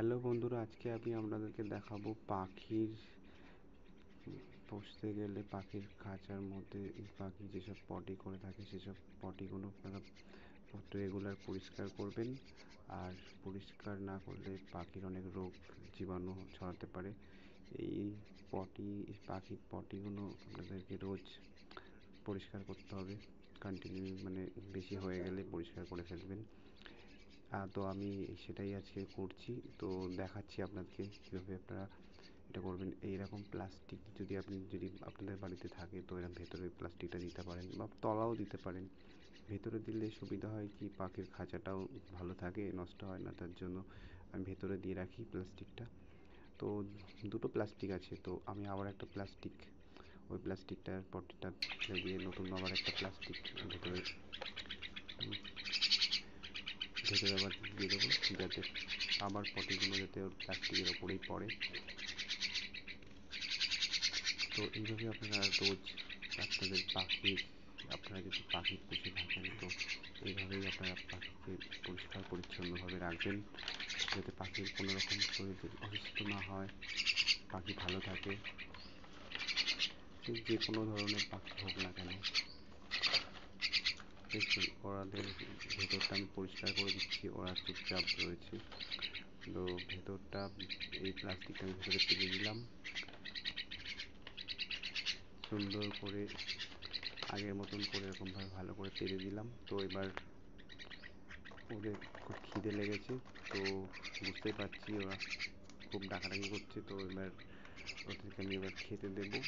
Hello বন্ধুরা, আজকে আমি আপনাদেরকে দেখাবো পাখির পুষতে গেলে পাখির খাঁচার মধ্যে পাখি যেসব পটি করে থাকে সেসব পটিগুলো আপনারা রেগুলার পরিষ্কার করবেন। আর পরিষ্কার না করলে পাখির অনেক রোগ জীবাণু ছড়াতে পারে। এই পাখির পটিগুলো আপনাদেরকে রোজ পরিষ্কার করতে হবে। কন্টিনিউ মানে বেশি হয়ে গেলে পরিষ্কার করে ফেলবেন। তো আমি সেটাই আজকে করছি। তো দেখাচ্ছি আপনাদেরকে কীভাবে আপনারা এটা করবেন। এইরকম প্লাস্টিক যদি আপনাদের বাড়িতে থাকে তো এরকম ভেতরে প্লাস্টিকটা দিতে পারেন বা তলাও দিতে পারেন। ভেতরে দিলে সুবিধা হয় কি, পাখির খাঁচাটাও ভালো থাকে, নষ্ট হয় না। তার জন্য আমি ভেতরে দিয়ে রাখি প্লাস্টিকটা। তো দুটো প্লাস্টিক আছে, তো আমি আবার একটা প্লাস্টিক ওই প্লাস্টিকটার পটিটা ফেলে দিয়ে নতুন আবার একটা প্লাস্টিক ভেতরে আবার দিয়ে দেবো, যাতে আবার পটিগুলো যাতে ওর প্লাস্টিকের ওপরেই পড়ে। তো এইভাবে আপনারা রোজ আপনারা যদি পাখি পুষে থাকেন তো এইভাবেই আপনারা পাখিকে পরিষ্কার পরিচ্ছন্নভাবে রাখবেন, যাতে পাখির কোনো রকম শরীর অসুস্থ না হয়, পাখি ভালো থাকে। সে যে কোনো ধরনের পাখি হোক না কেন। দেখুন, ওদের ভেতরটা আমি পরিষ্কার করে দিচ্ছি, ওরা চুপচাপ রয়েছে। তো ভেতরটা এই প্লাস্টিকটা আমি ভেতরে পেরে দিলাম সুন্দর করে, আগের মতন করে এরকমভাবে ভালো করে পেরে দিলাম। তো এবার ওদের খুব খিদে লেগেছে, তো বুঝতেই পারছি ওরা খুব ডাকাডাকি করছে। তো এবার ওদেরকে আমি এবার খেতে দেবো।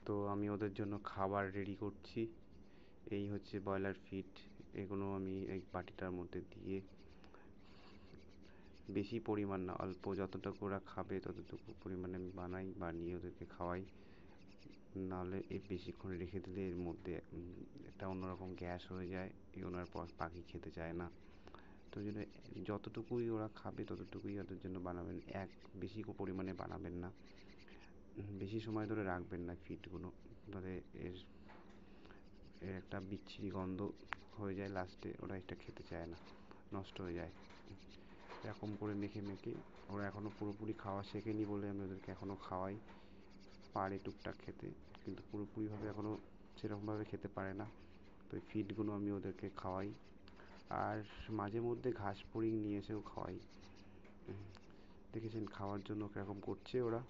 তো আমি ওদের জন্য খাবার রেডি করছি। এই হচ্ছে ব্রয়লার ফিড। এগুলো আমি এই বাটিটার মধ্যে দিয়ে, বেশি পরিমাণ না, অল্প যতটুকু ওরা খাবে ততটুকু পরিমাণে আমি বানিয়ে ওদেরকে খাওয়াই। নাহলে বেশিক্ষণ রেখে দিলে এর মধ্যে একটা অন্যরকম গ্যাস হয়ে যায়, এগুলোর পর পাখি খেতে চায় না। তো জন্য যতটুকুই ওরা খাবে ততটুকুই ওদের জন্য বানাবেন, বেশি পরিমাণে বানাবেন না, বেশি সময় ধরে রাখবেন না ফিডগুলো, তাহলে এর একটা বিচ্ছিরি গন্ধ হয়ে যায়, লাস্টে ওরা এটা খেতে চায় না, নষ্ট হয়ে যায়। এরকম করে মেখে ওরা এখনও পুরোপুরি খাওয়া শেখেনি বলে আমি ওদেরকে এখনও খাওয়াই, পারে টুকটাক খেতে, কিন্তু পুরোপুরিভাবে এখনও সেরকমভাবে খেতে পারে না। তো এই ফিডগুলো আমি ওদেরকে খাওয়াই, আর মাঝে মধ্যে ঘাস ফড়িং নিয়ে এসেও খাওয়াই। দেখেছেন খাওয়ার জন্য কীরকম করছে ওরা।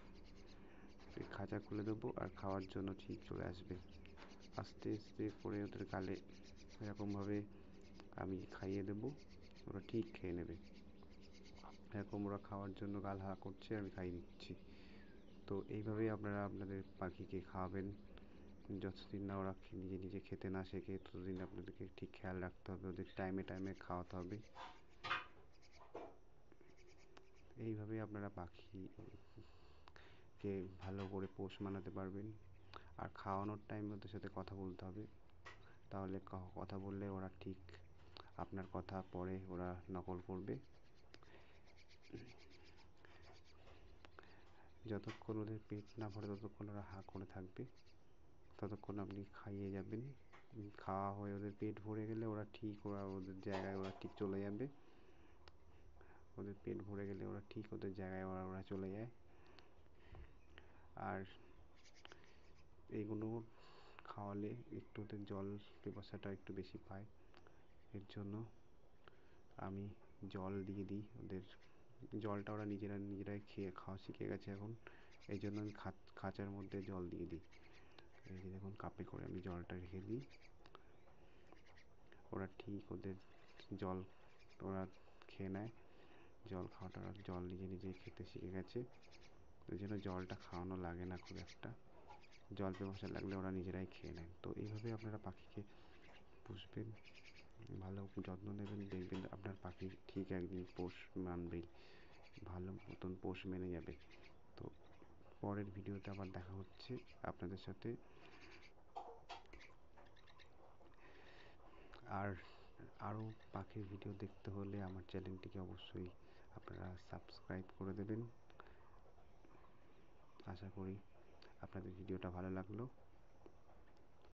খাঁচা খুলে দেবো আর খাওয়ার জন্য ঠিক চলে আসবে, আস্তে আস্তে করে ওদের গালে এরকমভাবে আমি খাইয়ে দেবো, ওরা ঠিক খেয়ে নেবে। এরকম ওরা খাওয়ার জন্য গাল হা করছে, আমি খাইয়ে দিচ্ছি। তো এইভাবেই আপনারা আপনাদের পাখিকে খাওয়াবেন। যতদিন না ওরা নিজে নিজে খেতে না শেখে ততদিন আপনাদেরকে ঠিক খেয়াল রাখতে হবে, ওদের টাইমে টাইমে খাওয়াতে হবে। এইভাবেই আপনারা পাখিকে ভালো করে পোষ মানাতে পারবেন। আর খাওয়ানোর টাইমে ওদের সাথে কথা বলতে হবে, তাহলে কথা বললে ওরা ঠিক আপনার কথা পরে ওরা নকল করবে। যতক্ষণ ওদের পেট না ভরে ততক্ষণ ওরা হাঁ করে থাকবে, ততক্ষণ আপনি খাইয়ে যাবেন। খাওয়া হয়ে ওদের পেট ভরে গেলে ওদের জায়গায় ওরা ঠিক চলে যাবে। ওদের পেট ভরে গেলে ওরা ঠিক ওদের জায়গায় ওরা চলে যায়। আর এইগুলো খাওয়ালে একটু ওদের জল পিপাসাটা একটু বেশি পায়, এর জন্য আমি জল দিয়ে দিই ওদের। জলটা ওরা নিজেরাই খাওয়া শিখে গেছে এখন, এই জন্য আমি খাঁচার মধ্যে জল দিয়ে দিই। এই যে দেখুন, কাপে করে আমি জলটা রেখে দিই, ওরা ঠিক জল ওরা খেয়ে নেয়। জল খাওয়াটা ওরা জল নিজেই খেতে শিখে গেছে, ওই জন্য জলটা খাওয়ানো লাগে না খুব একটা। জল পিপাসা লাগলে ওরা নিজেরাই খেয়ে নেয়। তো এইভাবে আপনারা পাখিকে পুষবেন, ভালো যত্ন নেবেন, দেখবেন আপনার পাখি ঠিক একদিন পোষ মানবেই, ভালো মতন পোষ মেনে যাবে। তো পরের ভিডিওতে আবার দেখা হচ্ছে আপনাদের সাথে। আর আরও পাখির ভিডিও দেখতে হলে আমার চ্যানেলটিকে অবশ্যই আপনারা সাবস্ক্রাইব করে দেবেন। আশা করি আপনাদের ভিডিওটা ভালো লাগলো।